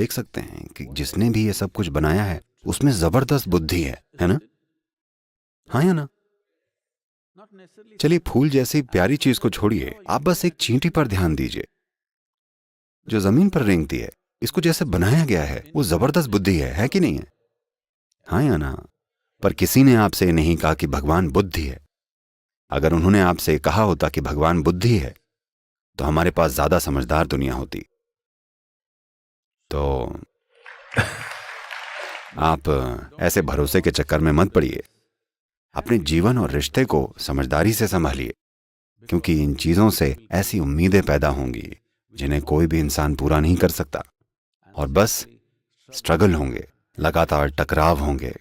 देख सकते हैं कि जिसने भी ये सब कुछ बनाया है उसमें जबरदस्त बुद्धि है ना? हाँ या ना? चलिए, फूल जैसी प्यारी चीज को छोड़िए, आप बस एक चींटी पर ध्यान दीजिए जो जमीन पर रेंगती है। इसको जैसे बनाया गया है वो जबरदस्त बुद्धि है कि नहीं है? हाँ या ना? पर किसी ने आपसे ये नहीं कहा कि भगवान बुद्धि है। अगर उन्होंने आपसे कहा होता कि भगवान बुद्धि है तो हमारे पास ज्यादा समझदार दुनिया होती। तो आप ऐसे भरोसे के चक्कर में मत पड़िए। अपने जीवन और रिश्ते को समझदारी से संभालिए, क्योंकि इन चीजों से ऐसी उम्मीदें पैदा होंगी जिन्हें कोई भी इंसान पूरा नहीं कर सकता, और बस स्ट्रगल होंगे, लगातार टकराव होंगे।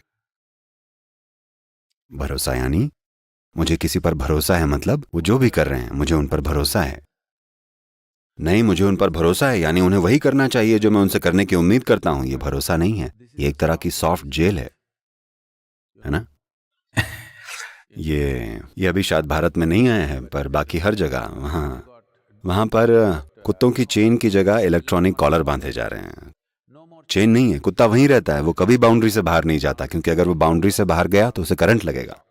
भरोसा यानी मुझे किसी पर भरोसा है, मतलब वो जो भी कर रहे हैं मुझे उन पर भरोसा है। नहीं, मुझे उन पर भरोसा है यानी उन्हें वही करना चाहिए जो मैं उनसे करने की उम्मीद करता हूं। ये भरोसा नहीं है, ये एक तरह की सॉफ्ट जेल है ना? ये अभी शायद भारत में नहीं आया है, पर बाकी हर जगह वहां पर कुत्तों की चेन की जगह इलेक्ट्रॉनिक कॉलर बांधे जा रहे हैं। चेन नहीं है, कुत्ता वहीं रहता है, वो कभी बाउंड्री से बाहर नहीं जाता, क्योंकि अगर वो बाउंड्री से बाहर गया तो उसे करंट लगेगा।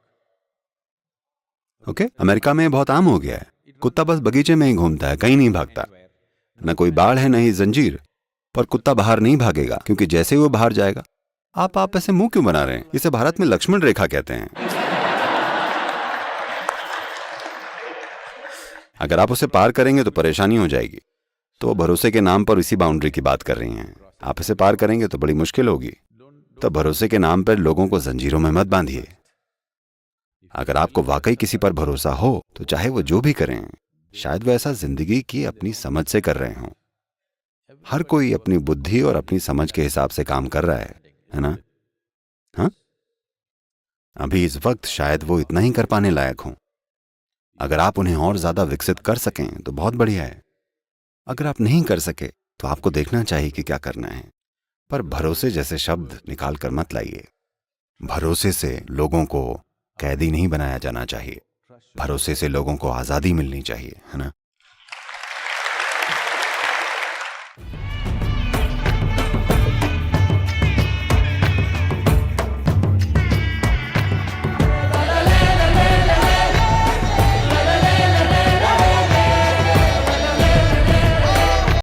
ओके? अमेरिका में बहुत आम हो गया है, कुत्ता बस बगीचे में ही घूमता है, कहीं नहीं भागता। न कोई बाड़ है, न ही जंजीर, पर कुत्ता बाहर नहीं भागेगा, क्योंकि जैसे ही वो बाहर जाएगा। आप ऐसे मुंह क्यों बना रहे हैं? इसे भारत में लक्ष्मण रेखा कहते हैं। अगर आप उसे पार करेंगे तो परेशानी हो जाएगी। तो भरोसे के नाम पर इसी बाउंड्री की बात कर रही हैं। आप इसे पार करेंगे तो बड़ी मुश्किल होगी। तो भरोसे के नाम पर लोगों को जंजीरों में मत बांधिए। अगर आपको वाकई किसी पर भरोसा हो तो चाहे वो जो भी करें, शायद वो ऐसा जिंदगी की अपनी समझ से कर रहे हों। हर कोई अपनी बुद्धि और अपनी समझ के हिसाब से काम कर रहा है ना? हाँ, अभी इस वक्त शायद वो इतना ही कर पाने लायक हों। अगर आप उन्हें और ज्यादा विकसित कर सकें तो बहुत बढ़िया है। अगर आप नहीं कर सके तो आपको देखना चाहिए कि क्या करना है, पर भरोसे जैसे शब्द निकाल कर मत लाइए। भरोसे से लोगों को कैदी नहीं बनाया जाना चाहिए, भरोसे से लोगों को आजादी मिलनी चाहिए, है ना?